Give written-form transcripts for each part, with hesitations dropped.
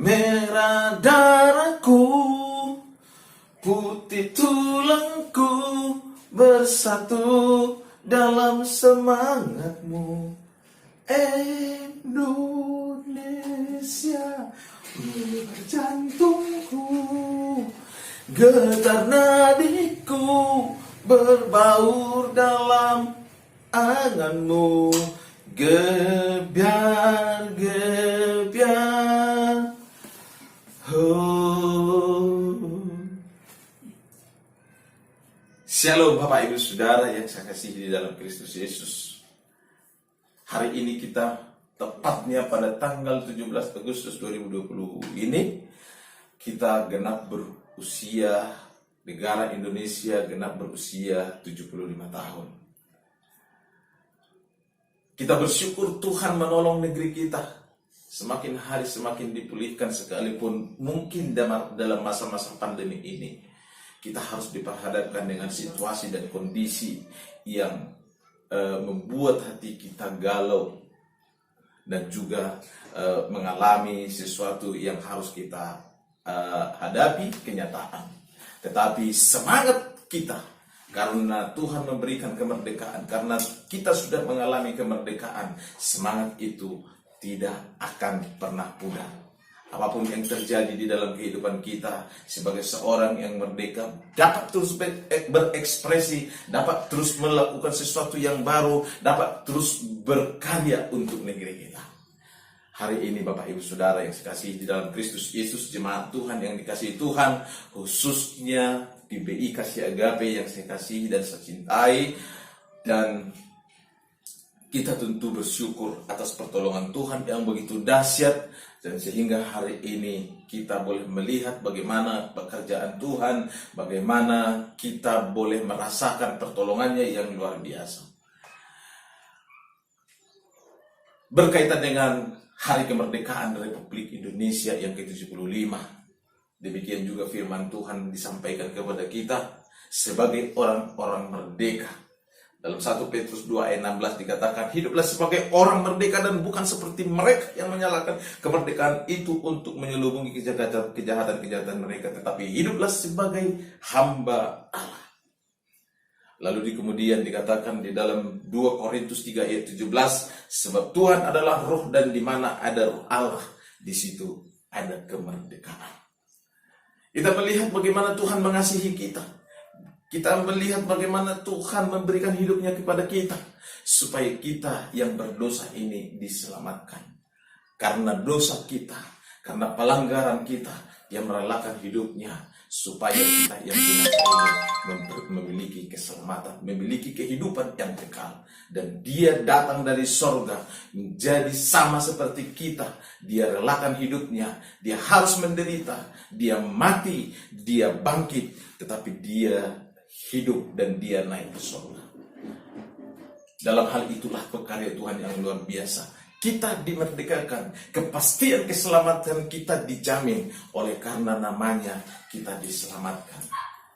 Merah darahku, putih tulangku, bersatu dalam semangatmu. Indonesia, jantungku, getar nadiku, berbaur dalam anganmu. Gebiar, gebiar, Shalom Bapak Ibu Saudara yang saya kasihi di dalam Kristus Yesus. Hari ini kita tepatnya pada tanggal 17 Agustus 2020 ini kita genap berusia, negara Indonesia genap berusia 75 tahun. Kita bersyukur Tuhan menolong negeri kita. Semakin hari semakin dipulihkan, sekalipun mungkin dalam masa-masa pandemi ini kita harus diperhadapkan dengan situasi dan kondisi yang membuat hati kita galau dan juga mengalami sesuatu yang harus kita hadapi kenyataan. Tetapi semangat kita, karena Tuhan memberikan kemerdekaan, karena kita sudah mengalami kemerdekaan, semangat itu tidak akan pernah pudar. Apapun yang terjadi di dalam kehidupan kita sebagai seorang yang merdeka, dapat terus berekspresi, dapat terus melakukan sesuatu yang baru, dapat terus berkarya untuk negeri kita. Hari ini Bapak Ibu Saudara yang dikasihi di dalam Kristus Yesus, jemaat Tuhan yang dikasihi Tuhan, khususnya di BI Kasih Agape yang saya kasihi dan saya cintai, dan kita tentu bersyukur atas pertolongan Tuhan yang begitu dahsyat, dan sehingga hari ini kita boleh melihat bagaimana pekerjaan Tuhan, bagaimana kita boleh merasakan pertolongannya yang luar biasa. Berkaitan dengan Hari Kemerdekaan Republik Indonesia yang ke-75, demikian juga firman Tuhan disampaikan kepada kita sebagai orang-orang merdeka. Dalam 1 Petrus 2 ayat 16 dikatakan, hiduplah sebagai orang merdeka dan bukan seperti mereka yang menyalahkan kemerdekaan itu untuk menyelubungi kejahatan-kejahatan mereka, tetapi hiduplah sebagai hamba Allah. Lalu kemudian dikatakan di dalam 2 Korintus 3 ayat 17, sebab Tuhan adalah roh dan di mana ada roh Allah, di situ ada kemerdekaan. Kita melihat bagaimana Tuhan mengasihi kita. Kita melihat bagaimana Tuhan memberikan hidupnya kepada kita, supaya kita yang berdosa ini diselamatkan. Karena dosa kita, karena pelanggaran kita, Dia merelakan hidupnya, supaya kita yang binasa ini memiliki keselamatan, memiliki kehidupan yang kekal. Dan Dia datang dari sorga, menjadi sama seperti kita. Dia relakan hidupnya, Dia harus menderita, Dia mati, Dia bangkit, tetapi Dia hidup dan Dia naik ke surga. Dalam hal itulah pekarya Tuhan yang luar biasa. Kita dimerdekakan, kepastian keselamatan kita dijamin oleh karena namanya kita diselamatkan.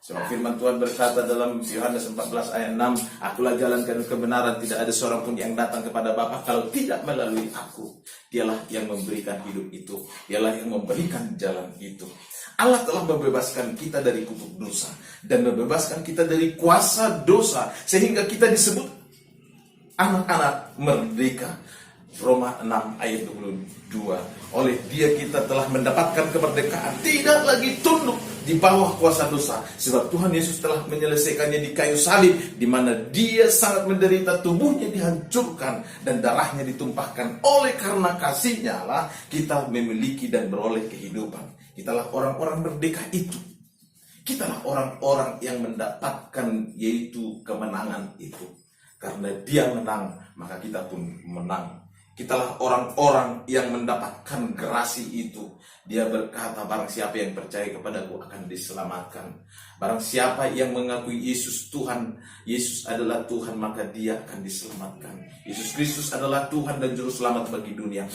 Sebab firman Tuhan berkata dalam Yohanes 14 ayat 6, akulah jalan dan kebenaran, tidak ada seorang pun yang datang kepada Bapa kalau tidak melalui aku. Dialah yang memberikan hidup itu, Dialah yang memberikan jalan itu. Allah telah membebaskan kita dari kutuk dosa dan membebaskan kita dari kuasa dosa, sehingga kita disebut anak-anak merdeka. Roma 6 ayat 22, oleh Dia kita telah mendapatkan kemerdekaan, tidak lagi tunduk di bawah kuasa dosa, sebab Tuhan Yesus telah menyelesaikannya di kayu salib, di mana Dia sangat menderita, tubuhnya dihancurkan dan darahnya ditumpahkan. Oleh karena kasih-Nya lah kita memiliki dan beroleh kehidupan. Kitalah orang-orang merdeka itu. Kitalah orang-orang yang mendapatkan yaitu kemenangan itu. Karena Dia menang, maka kita pun menang. Kitalah orang-orang yang mendapatkan gerasi itu. Dia berkata, barang siapa yang percaya kepadaku akan diselamatkan. Barang siapa yang mengakui Yesus Tuhan, Yesus adalah Tuhan, maka dia akan diselamatkan. Yesus Kristus adalah Tuhan dan Juru Selamat bagi dunia.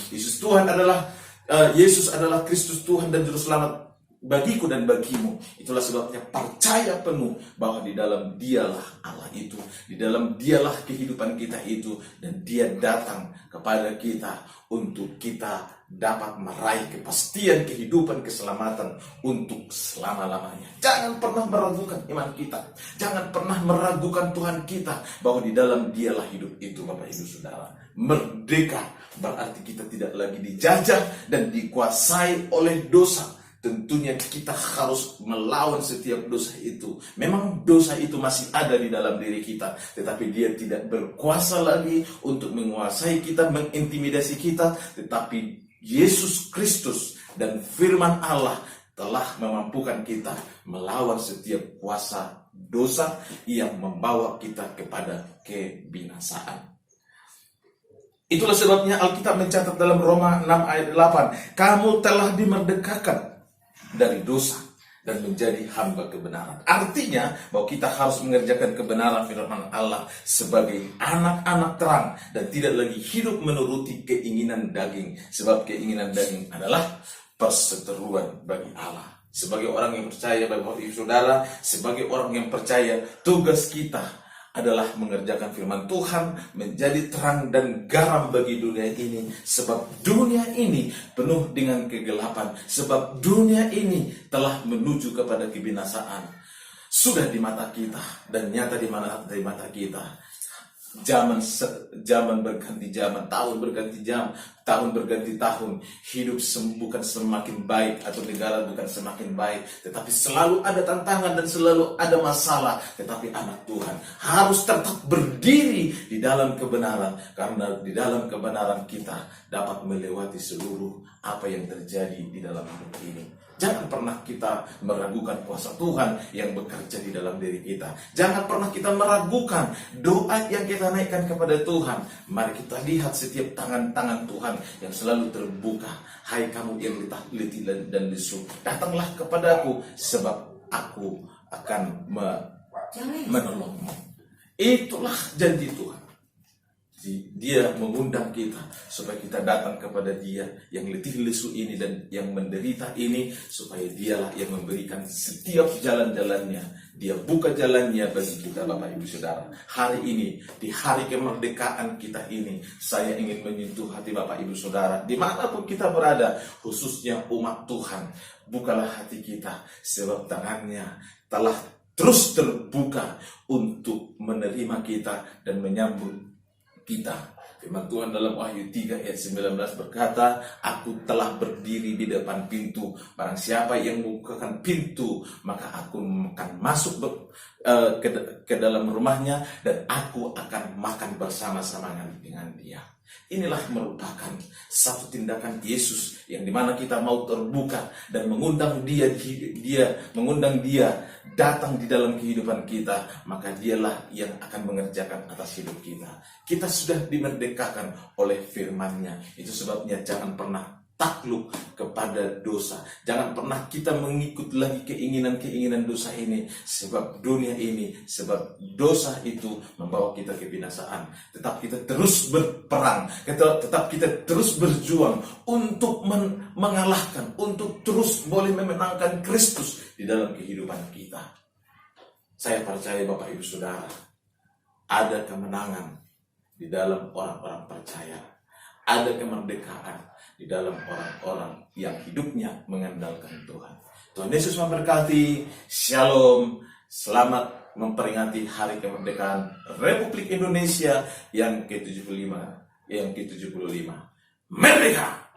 Yesus adalah Kristus Tuhan dan Juru Selamat bagiku dan bagimu. Itulah sebabnya percaya penuh bahwa di dalam Dialah Allah itu, di dalam Dialah kehidupan kita itu, dan Dia datang kepada kita untuk kita dapat meraih kepastian kehidupan keselamatan untuk selama-lamanya. Jangan pernah meragukan iman kita. Jangan pernah meragukan Tuhan kita bahwa di dalam Dialah hidup itu, Bapak Ibu Saudara. Merdeka berarti kita tidak lagi dijajah dan dikuasai oleh dosa. Tentunya kita harus melawan setiap dosa itu. Memang dosa itu masih ada di dalam diri kita, tetapi dia tidak berkuasa lagi untuk menguasai kita, mengintimidasi kita. Tetapi Yesus Kristus dan firman Allah telah memampukan kita melawan setiap kuasa dosa yang membawa kita kepada kebinasaan. Itulah sebabnya Alkitab mencatat dalam Roma 6 ayat 8, kamu telah dimerdekakan dari dosa dan menjadi hamba kebenaran. Artinya bahwa kita harus mengerjakan kebenaran firman Allah sebagai anak-anak terang dan tidak lagi hidup menuruti keinginan daging, sebab keinginan daging adalah perseteruan bagi Allah. Sebagai orang yang percaya, Bapak Ibu Saudara, sebagai orang yang percaya, tugas kita adalah mengerjakan firman Tuhan, menjadi terang dan garam bagi dunia ini. Sebab dunia ini penuh dengan kegelapan. Sebab dunia ini telah menuju kepada kebinasaan. Sudah di mata kita dan nyata di mata kita. Zaman berganti zaman, tahun berganti tahun berganti tahun. Hidup bukan semakin baik atau negara bukan semakin baik, tetapi selalu ada tantangan dan selalu ada masalah. Tetapi anak Tuhan harus tetap berdiri di dalam kebenaran, karena di dalam kebenaran kita dapat melewati seluruh apa yang terjadi di dalam hidup ini. Jangan pernah kita meragukan kuasa Tuhan yang bekerja di dalam diri kita. Jangan pernah kita meragukan doa yang kita naikkan kepada Tuhan. Mari kita lihat setiap tangan-tangan Tuhan yang selalu terbuka. Hai kamu yang letih dan lesu, datanglah kepadaku, sebab aku akan menolongmu. Itulah janji Tuhan. Dia mengundang kita supaya kita datang kepada Dia yang letih lesu ini dan yang menderita ini, supaya Dialah yang memberikan setiap jalan-jalannya. Dia buka jalannya bagi kita, Bapak Ibu Saudara. Hari ini, di hari kemerdekaan kita ini, saya ingin menyentuh hati Bapak Ibu Saudara dimanapun kita berada, khususnya umat Tuhan. Bukalah hati kita, sebab tangannya telah terus terbuka untuk menerima kita dan menyambut kita. Firman Tuhan dalam Wahyu 3 ayat 19 berkata, aku telah berdiri di depan pintu. Barang siapa yang membukakan pintu, maka aku akan masuk ke dalam rumahnya dan aku akan makan bersama-sama dengan dia. Inilah merupakan satu tindakan Yesus yang dimana kita mau terbuka dan mengundang dia datang di dalam kehidupan kita, maka Dialah yang akan mengerjakan atas hidup kita. Kita sudah dimerdekakan oleh firman-Nya. Itu sebabnya jangan pernah takluk kepada dosa. Jangan pernah kita mengikut lagi keinginan-keinginan dosa ini. Sebab dunia ini, sebab dosa itu membawa kita kebinasaan. Tetap kita terus berperang. Tetap kita terus berjuang untuk mengalahkan, untuk terus boleh memenangkan Kristus di dalam kehidupan kita. Saya percaya Bapak Ibu Saudara, ada kemenangan di dalam orang-orang percaya. Ada kemerdekaan di dalam orang-orang yang hidupnya mengandalkan Tuhan. Tuhan Yesus memberkati. Shalom. Selamat memperingati hari kemerdekaan Republik Indonesia yang ke-75. Merdeka!